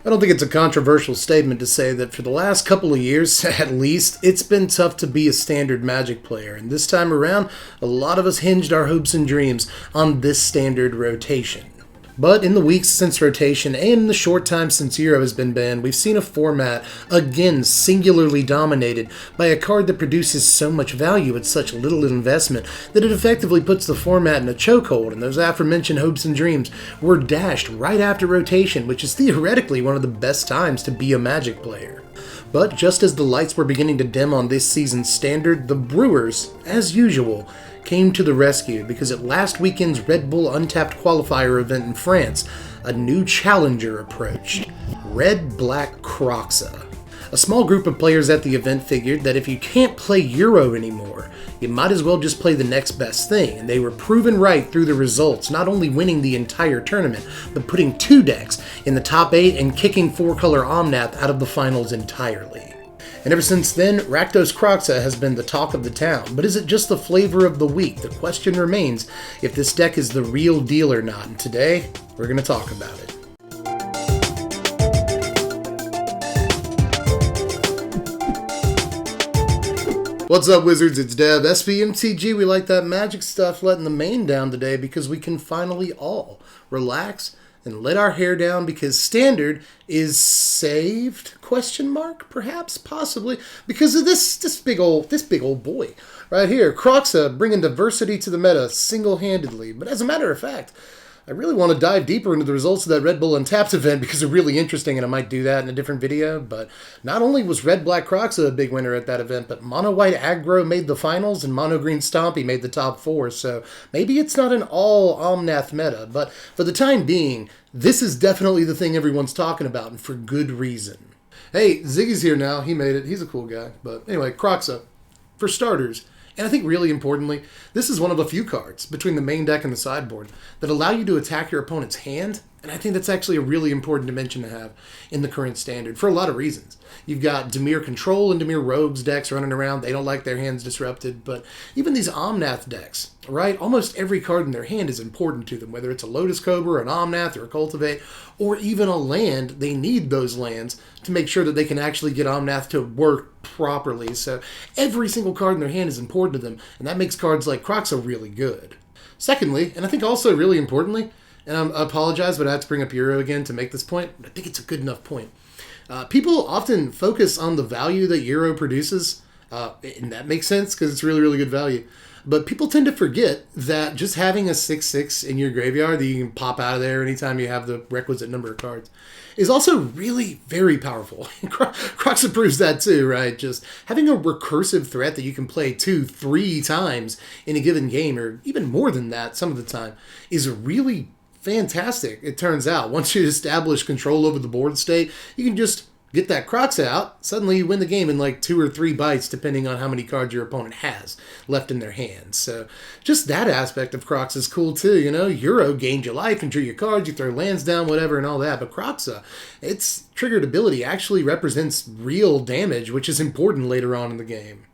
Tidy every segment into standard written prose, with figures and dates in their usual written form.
I don't think it's a controversial statement to say that for the last couple of years, at least, it's been tough to be a standard Magic player, and this time around, a lot of us hinged our hopes and dreams on this standard rotation. But in the weeks since rotation, and in the short time since Euro has been banned, we've seen a format, again, singularly dominated by a card that produces so much value at such little investment that it effectively puts the format in a chokehold, and those aforementioned hopes and dreams were dashed right after rotation, which is theoretically one of the best times to be a Magic player. But just as the lights were beginning to dim on this season's standard, the Brewers, as usual, came to the rescue because at last weekend's Red Bull Untapped qualifier event in France, a new challenger approached, Rakdos Kroxa. A small group of players at the event figured that if you can't play Euro anymore, you might as well just play the next best thing, and they were proven right through the results, not only winning the entire tournament, but putting 2 decks in the top 8 and kicking 4-color Omnath out of the finals entirely. And ever since then, Rakdos Kroxa has been the talk of the town. But is it just the flavor of the week? The question remains if this deck is the real deal or not. And today, we're going to talk about it. What's up, Wizards? It's Dev. Mtg, we like that magic stuff, letting the mane down today because we can finally all relax and let our hair down because Standard is saved? Question mark? Perhaps? Possibly? Because of this big old boy right here. Kroxa bringing diversity to the meta single-handedly. But as a matter of fact, I really want to dive deeper into the results of that Red Bull Untapped event because they're really interesting, and I might do that in a different video. But not only was Red-Black Kroxa a big winner at that event, but Mono-White Aggro made the finals and Mono-Green Stompy made the top 4. So maybe it's not an all Omnath meta, but for the time being, this is definitely the thing everyone's talking about, and for good reason. Hey, Ziggy's here now. He made it. He's a cool guy. But anyway, Kroxa, for starters, and I think really importantly, this is one of a few cards between the main deck and the sideboard that allow you to attack your opponent's hand, and I think that's actually a really important dimension to have in the current standard for a lot of reasons. You've got Dimir Control and Dimir Rogues decks running around. They don't like their hands disrupted, but even these Omnath decks, right? Almost every card in their hand is important to them, whether it's a Lotus Cobra, an Omnath, or a Cultivate, or even a land. They need those lands to make sure that they can actually get Omnath to work properly. So every single card in their hand is important to them, and that makes cards like Kroxa really good. Secondly, and I think also really importantly, and I apologize, but I have to bring up Euro again to make this point, but I think it's a good enough point. People often focus on the value that Euro produces, and that makes sense because it's really, really good value. But people tend to forget that just having a 6/6 in your graveyard that you can pop out of there anytime you have the requisite number of cards is also really very powerful. Kroxa proves that too, right? Just having a recursive threat that you can play 2-3 times in a given game, or even more than that some of the time, is really fantastic, it turns out. Once you establish control over the board state, you can just get that Kroxa out. Suddenly you win the game in like 2 or 3 bites, depending on how many cards your opponent has left in their hands. So just that aspect of Kroxa is cool too. You know, Euro gained your life, and drew your cards, you throw lands down, whatever, and all that. But Kroxa, its triggered ability actually represents real damage, which is important later on in the game.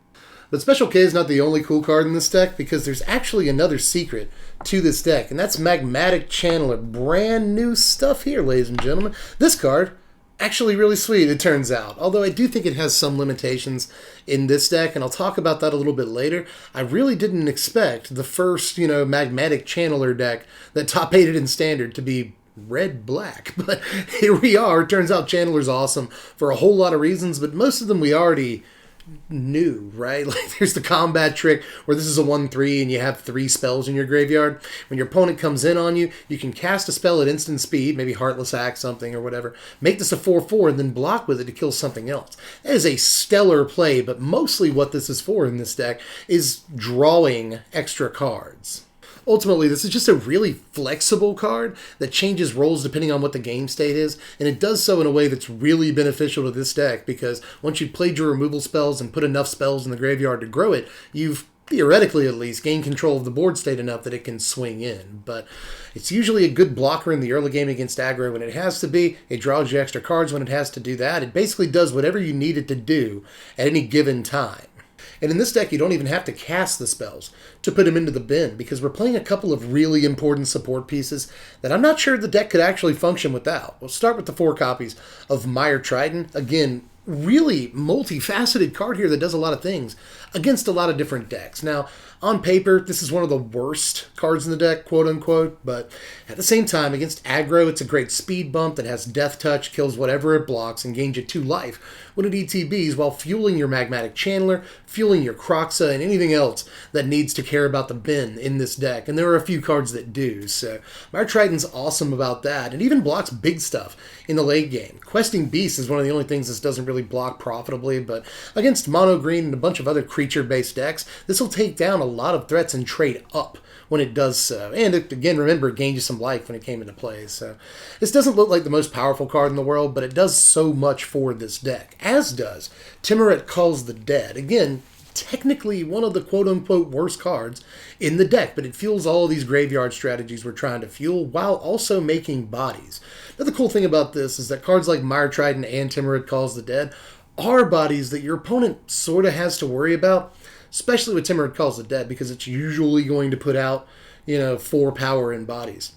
But Special K is not the only cool card in this deck, because there's actually another secret to this deck, and that's Magmatic Channeler. Brand new stuff here, ladies and gentlemen. This card, actually really sweet, it turns out. Although I do think it has some limitations in this deck, and I'll talk about that a little bit later. I really didn't expect the first, Magmatic Channeler deck that top 8'd in Standard to be red-black, but here we are. It turns out Channeler's awesome for a whole lot of reasons, but most of them we already knew, right? Like there's the combat trick where this is a 1/3 and you have 3 spells in your graveyard. When your opponent comes in on you, you can cast a spell at instant speed, maybe Heartless Axe something or whatever, make this a 4/4 and then block with it to kill something else. That is a stellar play, but mostly what this is for in this deck is drawing extra cards. Ultimately, this is just a really flexible card that changes roles depending on what the game state is, and it does so in a way that's really beneficial to this deck, because once you've played your removal spells and put enough spells in the graveyard to grow it, you've, theoretically at least, gained control of the board state enough that it can swing in. But it's usually a good blocker in the early game against aggro when it has to be. It draws you extra cards when it has to do that. It basically does whatever you need it to do at any given time. And in this deck, you don't even have to cast the spells to put them into the bin, because we're playing a couple of really important support pieces that I'm not sure the deck could actually function without. We'll start with the 4 copies of Mire Triton. Again, really multifaceted card here that does a lot of things against a lot of different decks. Now, on paper, this is one of the worst cards in the deck, quote unquote, but at the same time, against aggro, it's a great speed bump that has Death Touch, kills whatever it blocks, and gains you 2 life when it ETBs, while fueling your Magmatic Channeler, fueling your Kroxa, and anything else that needs to care about the bin in this deck. And there are a few cards that do, so Mire Triton's awesome about that, and even blocks big stuff in the late game. Questing Beast is one of the only things this doesn't really block profitably, but against mono green and a bunch of other creature-based decks, this will take down a lot of threats and trade up when it does so. And again, remember, it gained you some life when it came into play. So this doesn't look like the most powerful card in the world, but it does so much for this deck, as does Tymaret Calls the Dead. Again, technically one of the quote-unquote worst cards in the deck, but it fuels all of these graveyard strategies we're trying to fuel while also making bodies. Now, the cool thing about this is that cards like Mire Triton and Tymaret Calls the Dead are bodies that your opponent sort of has to worry about, especially with Tymaret Calls the Dead, because it's usually going to put out, 4 power in bodies.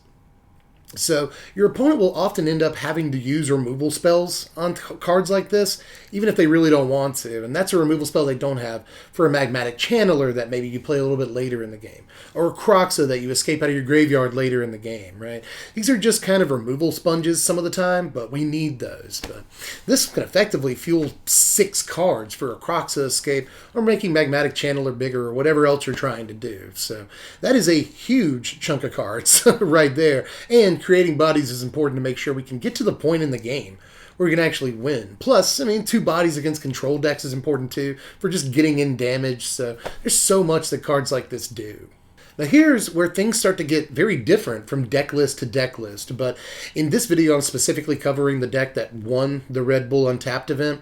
So your opponent will often end up having to use removal spells on cards like this, even if they really don't want to. And that's a removal spell they don't have for a Magmatic Channeler that maybe you play a little bit later in the game, or a Kroxa that you escape out of your graveyard later in the game, right? These are just kind of removal sponges some of the time, but we need those. But this can effectively fuel 6 cards for a Kroxa escape, or making Magmatic Channeler bigger, or whatever else you're trying to do. So that is a huge chunk of cards right there. And creating bodies is important to make sure we can get to the point in the game where we can actually win. Plus, 2 bodies against control decks is important too, for just getting in damage. So there's so much that cards like this do. Now here's where things start to get very different from deck list to deck list, but in this video I'm specifically covering the deck that won the Red Bull Untapped event.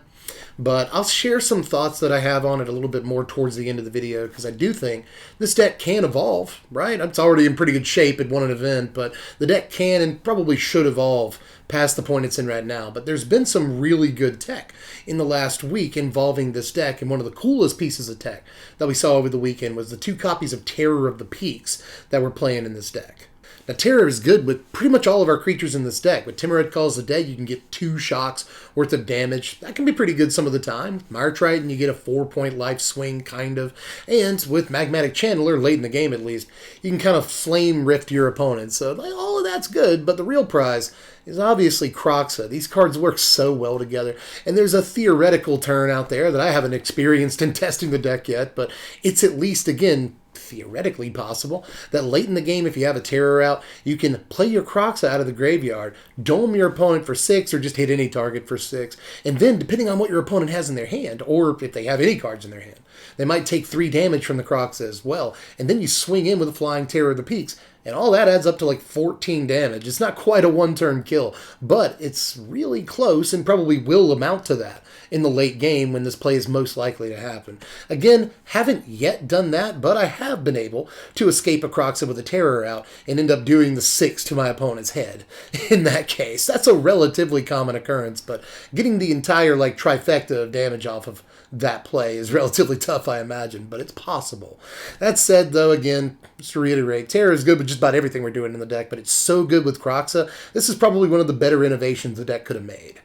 But I'll share some thoughts that I have on it a little bit more towards the end of the video, because I do think this deck can evolve, right? It's already in pretty good shape. It won an event, but the deck can and probably should evolve past the point it's in right now. But there's been some really good tech in the last week involving this deck, and one of the coolest pieces of tech that we saw over the weekend was the 2 copies of Terror of the Peaks that we're playing in this deck. Now, Terror is good with pretty much all of our creatures in this deck. With Tymaret Calls the Dead, you can get 2 shocks worth of damage. That can be pretty good some of the time. Mire Triton, you get a 4-point life swing, kind of. And with Magmatic Channeler, late in the game at least, you can kind of flame rift your opponent. So all of that's good, but the real prize is obviously Kroxa. These cards work so well together. And there's a theoretical turn out there that I haven't experienced in testing the deck yet, but it's at least, again, theoretically possible that late in the game, if you have a Terror out, you can play your Kroxa out of the graveyard, dome your opponent for 6, or just hit any target for 6, and then depending on what your opponent has in their hand, or if they have any cards in their hand, they might take 3 damage from the Kroxa as well, and then you swing in with a Flying Terror of the Peaks, and all that adds up to like 14 damage. It's not quite a 1-turn kill, but it's really close and probably will amount to that in the late game when this play is most likely to happen. Again, haven't yet done that, but I have been able to escape a Kroxa with a Terror out and end up doing the 6 to my opponent's head in that case. That's a relatively common occurrence, but getting the entire trifecta of damage off of that play is relatively tough, I imagine, but it's possible. That said, though, again, just to reiterate, Terror is good with just about everything we're doing in the deck, but it's so good with Kroxa. This is probably one of the better innovations the deck could have made.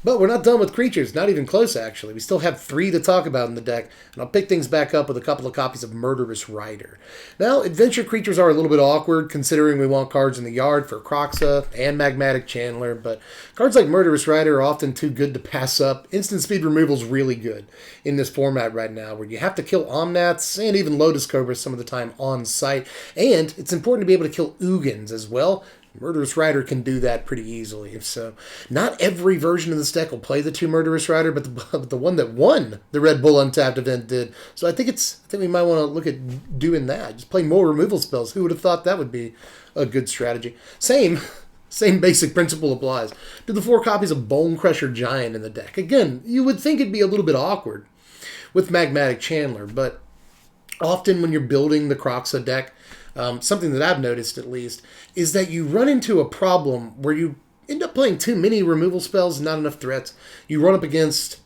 But we're not done with creatures, not even close actually. We still have 3 to talk about in the deck, and I'll pick things back up with a couple of copies of Murderous Rider. Now, adventure creatures are a little bit awkward considering we want cards in the yard for Kroxa and Magmatic Channeler, but cards like Murderous Rider are often too good to pass up. Instant speed removal is really good in this format right now, where you have to kill Omnaths and even Lotus Cobras some of the time on site, and it's important to be able to kill Ugins as well. Murderous Rider can do that pretty easily. So not every version of this deck will play the 2 Murderous Rider, but the one that won the Red Bull Untapped event did. So I think we might want to look at doing that. Just play more removal spells. Who would have thought that would be a good strategy? Same basic principle applies to the 4 copies of Bonecrusher Giant in the deck. Again, you would think it'd be a little bit awkward with Magmatic Channeler, but often when you're building the Kroxa deck, something that I've noticed at least, is that you run into a problem where you end up playing too many removal spells and not enough threats. You run up against,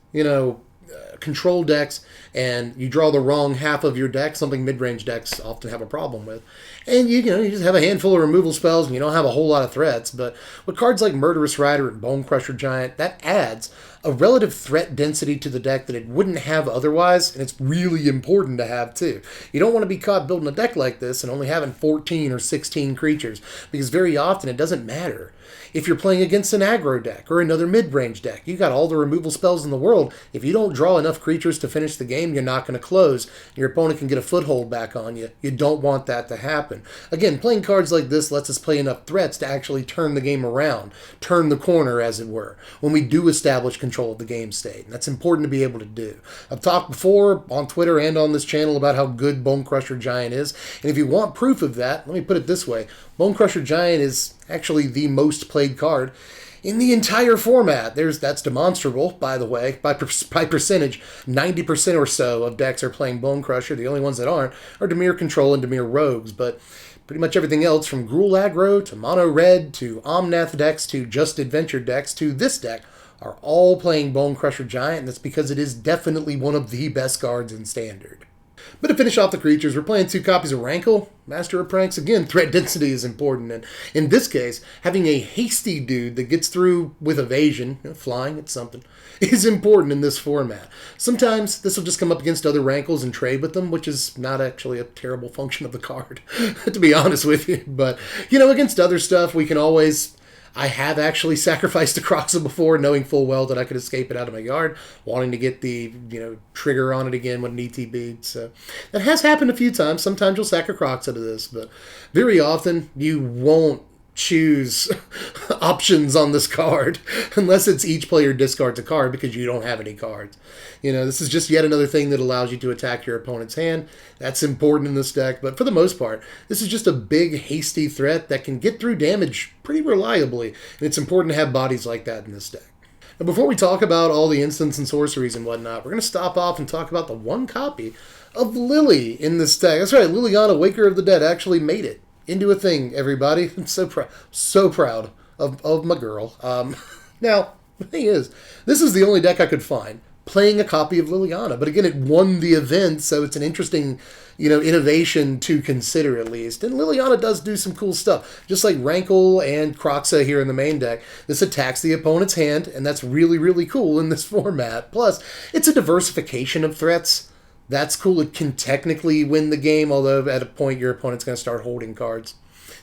control decks and you draw the wrong half of your deck, something mid-range decks often have a problem with, and you just have a handful of removal spells and you don't have a whole lot of threats. But with cards like Murderous Rider and Bonecrusher Giant, that adds a relative threat density to the deck that it wouldn't have otherwise, and it's really important to have too. You don't want to be caught building a deck like this and only having 14 or 16 creatures, because very often it doesn't matter. If you're playing against an aggro deck or another mid-range deck, you got all the removal spells in the world. If you don't draw enough creatures to finish the game, you're not going to close. Your opponent can get a foothold back on you. You don't want that to happen. Again, playing cards like this lets us play enough threats to actually turn the game around, turn the corner, as it were, when we do establish control of the game state. And that's important to be able to do. I've talked before on Twitter and on this channel about how good Bonecrusher Giant is. And if you want proof of that, let me put it this way. Bonecrusher Giant is actually the most played card in the entire format. That's demonstrable, by the way, by percentage. 90% or so of decks are playing Bonecrusher. The only ones that aren't are Dimir Control and Dimir Rogues, but pretty much everything else, from Gruul Aggro to Mono Red to Omnath decks to Just Adventure decks to this deck, are all playing Bonecrusher Giant, and that's because it is definitely one of the best cards in Standard. But to finish off the creatures, we're playing 2 copies of Rankle, Master of Pranks. Again, threat density is important, and in this case, having a hasty dude that gets through with evasion, flying at something, is important in this format. Sometimes this will just come up against other Rankles and trade with them, which is not actually a terrible function of the card, to be honest with you. But, against other stuff, we can always... I have actually sacrificed a Kroxa before, knowing full well that I could escape it out of my yard, wanting to get the, trigger on it again when an ETB. So that has happened a few times. Sometimes you'll sack a Kroxa to this, but very often you won't choose options on this card unless it's each player discards a card because you don't have any cards. This is just yet another thing that allows you to attack your opponent's hand. That's important in this deck, but for the most part, this is just a big, hasty threat that can get through damage pretty reliably, and it's important to have bodies like that in this deck. Now, before we talk about all the instants and sorceries and whatnot, we're going to stop off and talk about the one copy of Lily in this deck. That's right, Liliana, Waker of the Dead, actually made it into a thing, everybody. I'm so proud of my girl. Now, the thing is, this is the only deck I could find playing a copy of Liliana. But again, it won the event, so it's an interesting, innovation to consider at least. And Liliana does do some cool stuff. Just like Rankle and Kroxa here in the main deck, this attacks the opponent's hand, and that's really, really cool in this format. Plus, it's a diversification of threats. That's cool. It can technically win the game, although at a point your opponent's going to start holding cards.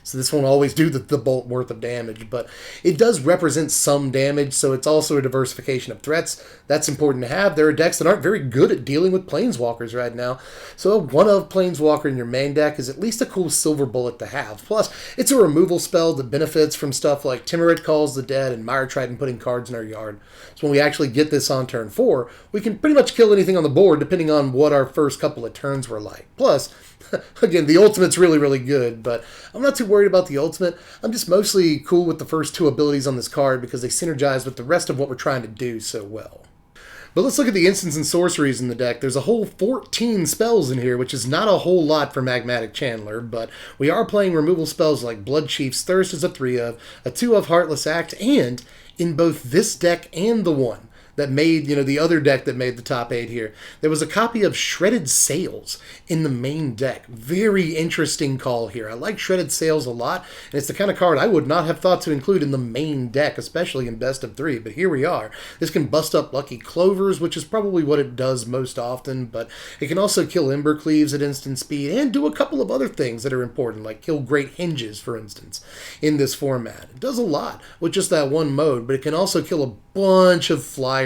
So this won't always do the bolt worth of damage, but it does represent some damage, so it's also a diversification of threats. That's important to have. There are decks that aren't very good at dealing with Planeswalkers right now, so a one-of Planeswalker in your main deck is at least a cool silver bullet to have. Plus, it's a removal spell that benefits from stuff like Timurid Calls the Dead and Mire Triton putting cards in our yard. So when we actually get this on turn 4, we can pretty much kill anything on the board depending on what our first couple of turns were like. Plus, again, the ultimate's really, really good, but I'm not too worried about the ultimate. I'm just mostly cool with the first 2 abilities on this card because they synergize with the rest of what we're trying to do so well. But let's look at the instants and sorceries in the deck. There's a whole 14 spells in here, which is not a whole lot for Magmatic Channeler, but we are playing removal spells like Blood Chief's Thirst is a 3-of, a 2-of Heartless Act, and in both this deck and the one that made, the other deck that made the top 8 here, there was a copy of Shredded Sails in the main deck. Very interesting call here. I like Shredded Sails a lot, and it's the kind of card I would not have thought to include in the main deck, especially in best of 3, but here we are. This can bust up Lucky Clovers, which is probably what it does most often, but it can also kill Embercleaves at instant speed, and do a couple of other things that are important, like kill Great Hinges, for instance, in this format. It does a lot with just that one mode, but it can also kill a bunch of flyers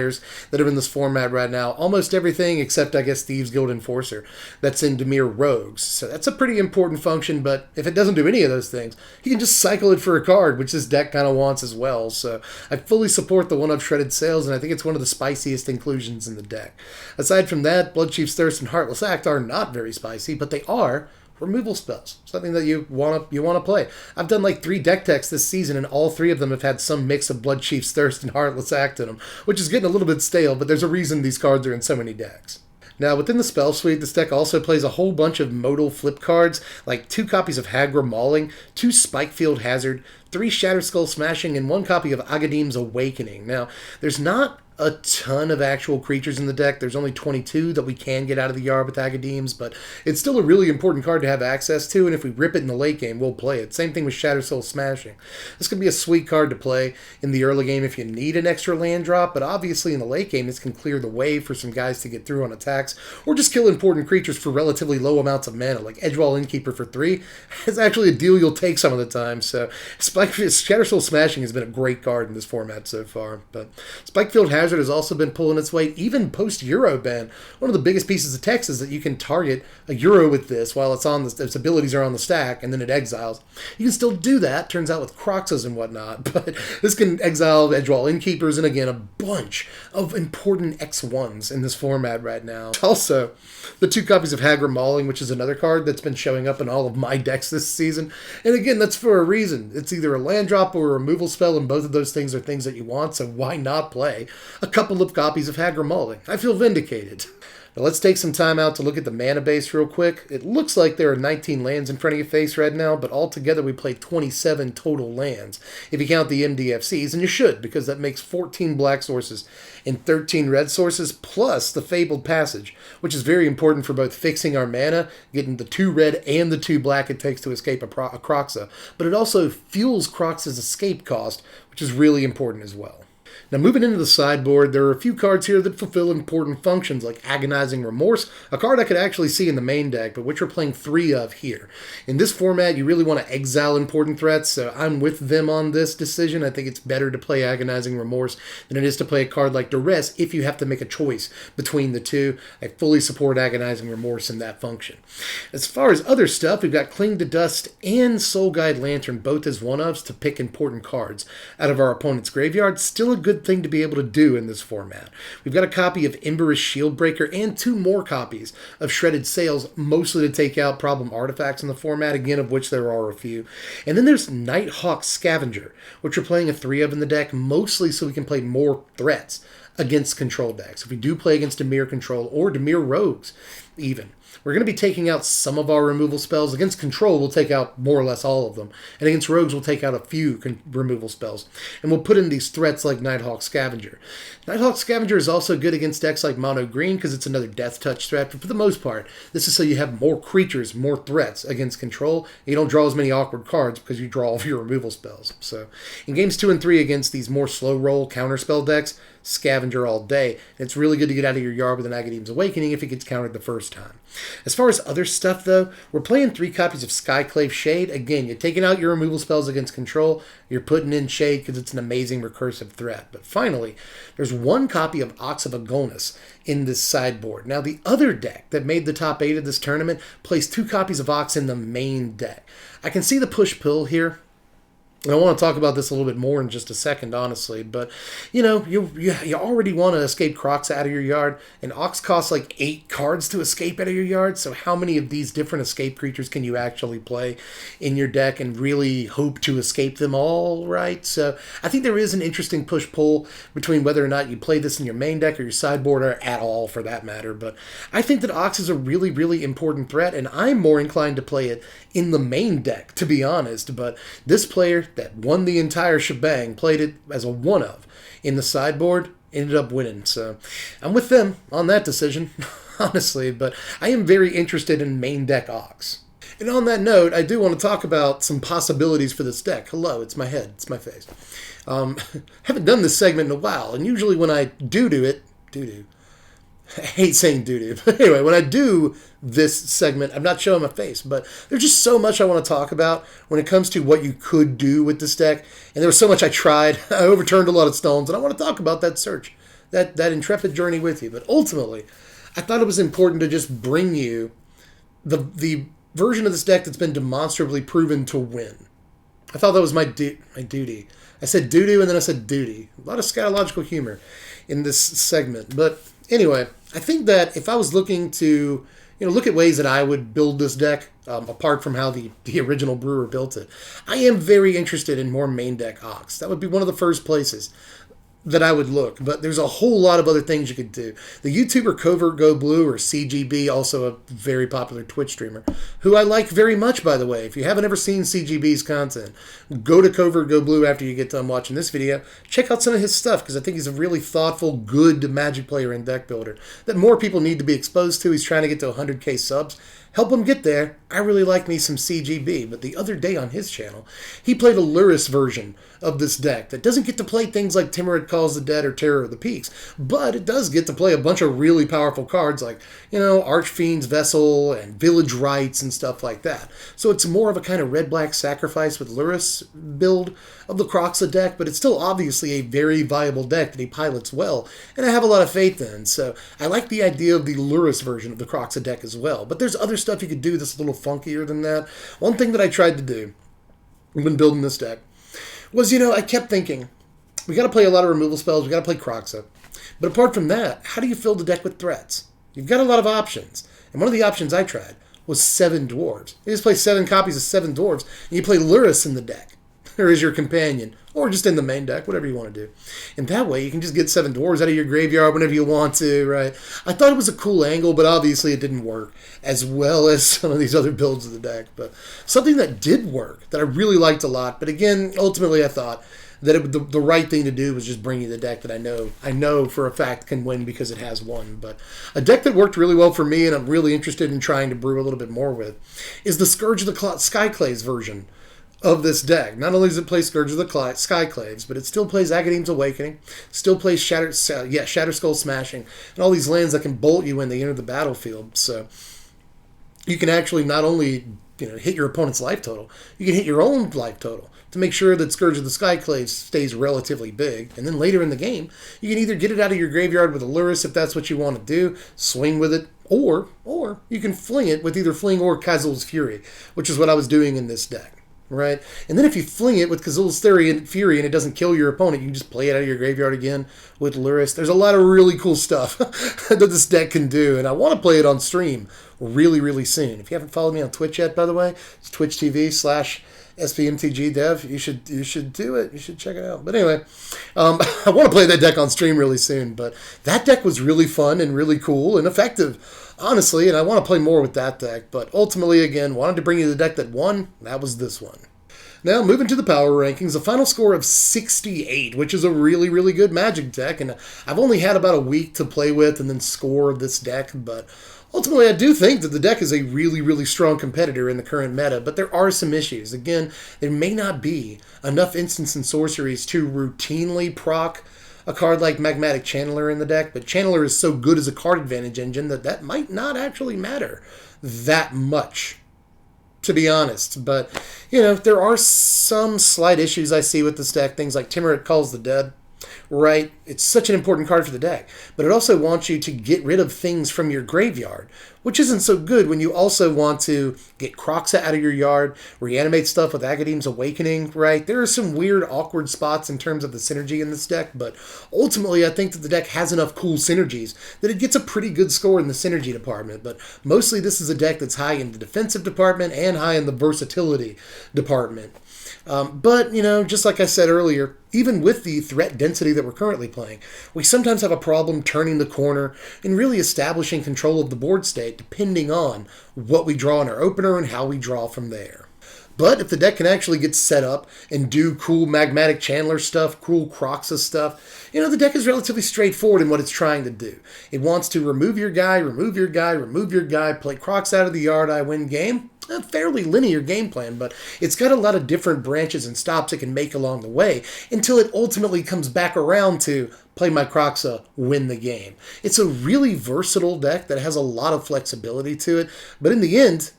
that are in this format right now. Almost everything except, I guess, Thieves Guild Enforcer that's in Dimir Rogues. So that's a pretty important function, but if it doesn't do any of those things, you can just cycle it for a card, which this deck kind of wants as well. So I fully support the one-of Shredded Sails, and I think it's one of the spiciest inclusions in the deck. Aside from that, Blood Chief's Thirst and Heartless Act are not very spicy, but they are removal spells, something that you want to play. I've done like 3 deck techs this season, and all 3 of them have had some mix of Blood Chief's Thirst and Heartless Act in them, which is getting a little bit stale, but there's a reason these cards are in so many decks. Now, within the spell suite, this deck also plays a whole bunch of modal flip cards, like 2 copies of Hagra Mauling, 2 Spikefield Hazard, 3 Shatter Skull Smashing, and 1 copy of Agadim's Awakening. Now, there's not a ton of actual creatures in the deck. There's only 22 that we can get out of the yard with Agadims, but it's still a really important card to have access to, and if we rip it in the late game, we'll play it. Same thing with Shatter Soul Smashing. This could be a sweet card to play in the early game if you need an extra land drop, but obviously in the late game, this can clear the way for some guys to get through on attacks, or just kill important creatures for relatively low amounts of mana, like Edgewall Innkeeper for 3. It's actually a deal you'll take some of the time, so Shatter Soul Smashing has been a great card in this format so far, but Spikefield Hazard has also been pulling its weight, even post-Euro ban. One of the biggest pieces of text is that you can target a Euro with this while its abilities are on the stack, and then it exiles. You can still do that, turns out, with Kroxas and whatnot, but this can exile Edgewall Innkeepers, and again, a bunch of important X1s in this format right now. Also, the 2 copies of Hagra Mauling, which is another card that's been showing up in all of my decks this season, and again, that's for a reason. It's either a land drop or a removal spell, and both of those things are things that you want, so why not play a couple of copies of Hagra Mauling? I feel vindicated. Now let's take some time out to look at the mana base real quick. It looks like there are 19 lands in front of your face right now, but altogether we play 27 total lands, if you count the MDFCs, and you should, because that makes 14 black sources and 13 red sources, plus the Fabled Passage, which is very important for both fixing our mana, getting the 2 red and the 2 black it takes to escape a Kroxa, but it also fuels Kroxa's escape cost, which is really important as well. Now, moving into the sideboard, there are a few cards here that fulfill important functions, like Agonizing Remorse, a card I could actually see in the main deck, but which we're playing 3 of here. In this format, you really want to exile important threats, so I'm with them on this decision. I think it's better to play Agonizing Remorse than it is to play a card like Duress if you have to make a choice between the two. I fully support Agonizing Remorse in that function. As far as other stuff, we've got Cling to Dust and Soul Guide Lantern, both as one-ofs to pick important cards out of our opponent's graveyard. Still a good thing to be able to do in this format. We've got a copy of Emberous Shieldbreaker and 2 more copies of Shredded Sails, mostly to take out problem artifacts in the format, again of which there are a few. And then there's Nighthawk Scavenger, which we're playing a 3 of in the deck, mostly so we can play more threats against control decks. If we do play against Dimir Control or Dimir Rogues even, we're going to be taking out some of our removal spells. Against Control, we'll take out more or less all of them. And against Rogues, we'll take out a few removal spells. And we'll put in these threats like Nighthawk Scavenger. Nighthawk Scavenger is also good against decks like Mono Green because it's another Death Touch threat. But for the most part, this is so you have more creatures, more threats against Control. You don't draw as many awkward cards because you draw all of your removal spells. So in games 2 and 3 against these more slow roll counterspell decks, Scavenger all day. And it's really good to get out of your yard with an Agadim's Awakening if it gets countered the first time. As far as other stuff, though, we're playing 3 copies of Skyclave Shade. Again, you're taking out your removal spells against Control. You're putting in Shade because it's an amazing recursive threat. But finally, there's 1 copy of Ox of Agonis in this sideboard. Now, the other deck that made the top 8 of this tournament plays 2 copies of Ox in the main deck. I can see the push-pull here. And I want to talk about this a little bit more in just a second, honestly. But, you know, you already want to escape Kroxa out of your yard. And Ox costs like 8 cards to escape out of your yard. So how many of these different escape creatures can you actually play in your deck and really hope to escape them all, right? So I think there is an interesting push-pull between whether or not you play this in your main deck or your sideboard, or at all for that matter. But I think that Ox is a really, really important threat. And I'm more inclined to play it in the main deck, to be honest. But this player that won the entire shebang played it as a one-of in the sideboard, ended up winning. So I'm with them on that decision, honestly. But I am very interested in main deck Ox. And on that note, I do want to talk about some possibilities for this deck. Hello, it's my head, it's my face. Haven't done this segment in a while, and usually when I do it, I hate saying doo-doo. But anyway, when I do this segment, I'm not showing my face, but there's just so much I want to talk about when it comes to what you could do with this deck. And there was so much I tried. I overturned a lot of stones, and I want to talk about that search, that intrepid journey with you. But ultimately, I thought it was important to just bring you the version of this deck that's been demonstrably proven to win. I thought that was my duty. I said doo-doo, and then I said duty. A lot of scatological humor in this segment. But anyway, I think that if I was looking to, look at ways that I would build this deck, apart from how the original brewer built it, I am very interested in more main deck Ox. That would be one of the first places. that I would look, but there's a whole lot of other things you could do. The YouTuber Covert Go Blue, or CGB, also a very popular Twitch streamer, who I like very much, by the way. If you haven't ever seen CGB's content, go to Covert Go Blue after you get done watching this video. Check out some of his stuff, because I think he's a really thoughtful, good Magic player and deck builder that more people need to be exposed to. He's trying to get to 100k subs. Help him get there. I really like me some CGB, but the other day on his channel, he played a Lurrus version of this deck that doesn't get to play things like Timorous Calls the Dead or Terror of the Peaks, but it does get to play a bunch of really powerful cards like, Archfiend's Vessel and Village Rites and stuff like that. So it's more of a kind of red-black sacrifice with Lurrus build of the Kroxa deck, but it's still obviously a very viable deck that he pilots well, and I have a lot of faith in. So I like the idea of the Lurrus version of the Kroxa deck as well, but there's other stuff you could do that's a little funkier than that. One thing that I tried to do when building this deck was, I kept thinking, we got to play a lot of removal spells, we got to play Kroxa. But apart from that, how do you fill the deck with threats? You've got a lot of options. And one of the options I tried was 7 dwarves. You just play 7 copies of 7 dwarves, and you play Lurrus in the deck, or as your companion, or just in the main deck, whatever you want to do. And that way, you can just get 7 dwarves out of your graveyard whenever you want to, right? I thought it was a cool angle, but obviously it didn't work as well as some of these other builds of the deck. But something that did work, that I really liked a lot, but again, ultimately I thought that the right thing to do was just bring you the deck that I know for a fact can win because it has won. But a deck that worked really well for me, and I'm really interested in trying to brew a little bit more with, is the Scourge of the Skyclaves version of this deck. Not only does it play Scourge of the Skyclaves, but it still plays Agadeem's Awakening, still plays Shatter Skull Smashing, and all these lands that can bolt you when they enter the battlefield. So you can actually not only hit your opponent's life total, you can hit your own life total to make sure that Scourge of the Skyclaves stays relatively big. And then later in the game, you can either get it out of your graveyard with a Lurrus if that's what you want to do, swing with it, or you can fling it with either Fling or Kazul's Fury, which is what I was doing in this deck. Right? And then if you fling it with Kazul's Fury and it doesn't kill your opponent, you can just play it out of your graveyard again with Lurrus. There's a lot of really cool stuff that this deck can do, and I want to play it on stream really, really soon. If you haven't followed me on Twitch yet, by the way, it's twitch.tv/SPMTG Dev. You should do it. You should check it out. But anyway, I want to play that deck on stream really soon, but that deck was really fun and really cool and effective, honestly, and I want to play more with that deck. But ultimately, again, wanted to bring you the deck that won. That was this one. Now, moving to the power rankings, a final score of 68, which is a really, really good Magic deck, and I've only had about a week to play with and then score this deck, but ultimately I do think that the deck is a really, really strong competitor in the current meta, but there are some issues. Again, there may not be enough instants and sorceries to routinely proc a card like Magmatic Channeler in the deck, but Channeler is so good as a card advantage engine that might not actually matter that much, to be honest. But, there are some slight issues I see with this deck. Things like Timorous Calls the Dead, right? It's such an important card for the deck, but it also wants you to get rid of things from your graveyard, which isn't so good when you also want to get Kroxa out of your yard, reanimate stuff with Agadeem's Awakening, right? There are some weird, awkward spots in terms of the synergy in this deck, but ultimately I think that the deck has enough cool synergies that it gets a pretty good score in the synergy department, but mostly this is a deck that's high in the defensive department and high in the versatility department. But, just like I said earlier, even with the threat density that we're currently playing, we sometimes have a problem turning the corner and really establishing control of the board state depending on what we draw in our opener and how we draw from there. But if the deck can actually get set up and do cool Magmatic Channeler stuff, cool Kroxa stuff, the deck is relatively straightforward in what it's trying to do. It wants to remove your guy, remove your guy, remove your guy, play Kroxa out of the yard, I win game. A fairly linear game plan, but it's got a lot of different branches and stops it can make along the way until it ultimately comes back around to play my Kroxa, win the game. It's a really versatile deck that has a lot of flexibility to it, but in the end,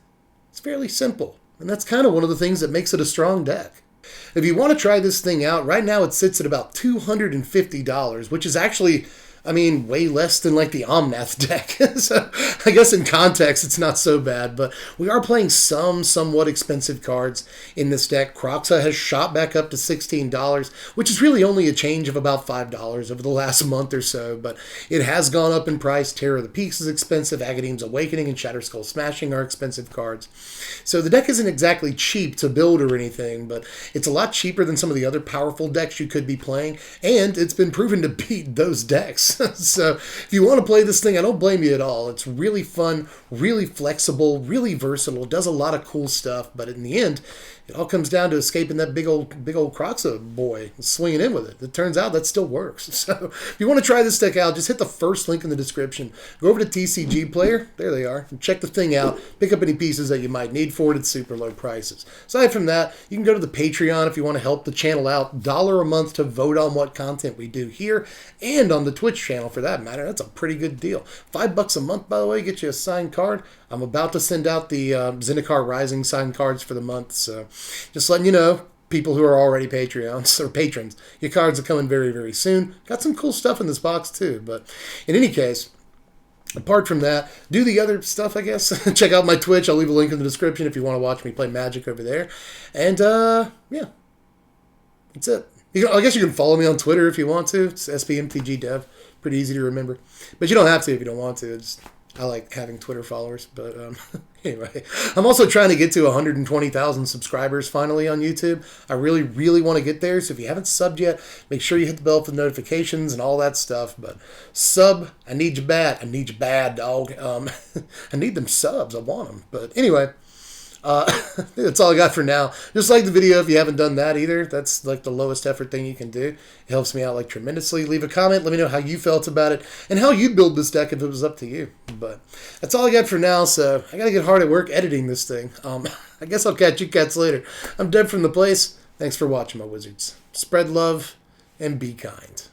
it's fairly simple. And that's kind of one of the things that makes it a strong deck. If you want to try this thing out, right now it sits at about $250, which is actually I mean, way less than like the Omnath deck. So I guess in context, it's not so bad. But we are playing some somewhat expensive cards in this deck. Kroxa has shot back up to $16, which is really only a change of about $5 over the last month or so. But it has gone up in price. Terror of the Peaks is expensive. Agadeem's Awakening and Shatterskull Smashing are expensive cards. So the deck isn't exactly cheap to build or anything, but it's a lot cheaper than some of the other powerful decks you could be playing. And it's been proven to beat those decks. So if you want to play this thing, I don't blame you at all. It's really fun, really flexible, really versatile. It does a lot of cool stuff, but in the end, it all comes down to escaping that big old Kroxa boy and swinging in with it. It turns out that still works. So if you want to try this deck out, just hit the first link in the description. Go over to TCG Player. There they are. And check the thing out. Pick up any pieces that you might need for it at super low prices. Aside from that, you can go to the Patreon if you want to help the channel out. $1 a month to vote on what content we do here and on the Twitch channel for that matter. That's a pretty good deal. $5 a month, by the way, get you a signed card. I'm about to send out the Zendikar Rising signed cards for the month, so just letting you know, people who are already Patreons or patrons, your cards are coming very, very soon. Got some cool stuff in this box too, but in any case, apart from that, do the other stuff, I guess. Check out my Twitch. I'll leave a link in the description if you want to watch me play Magic over there. And, yeah, that's it. I guess you can follow me on Twitter if you want to. It's SPMTG Dev. Pretty easy to remember. But you don't have to if you don't want to. I like having Twitter followers. But anyway, I'm also trying to get to 120,000 subscribers finally on YouTube. I really, really want to get there. So if you haven't subbed yet, make sure you hit the bell for the notifications and all that stuff. But sub, I need you bad. I need you bad, dog. I need them subs. I want them. But anyway. That's all I got for now. Just like the video if you haven't done that either. That's like the lowest effort thing you can do. It helps me out like tremendously. Leave a comment. Let me know how you felt about it and how you'd build this deck if it was up to you. But that's all I got for now, so I gotta get hard at work editing this thing. I guess I'll catch you cats later. I'm Deb from the place. Thanks for watching, my wizards. Spread love and be kind.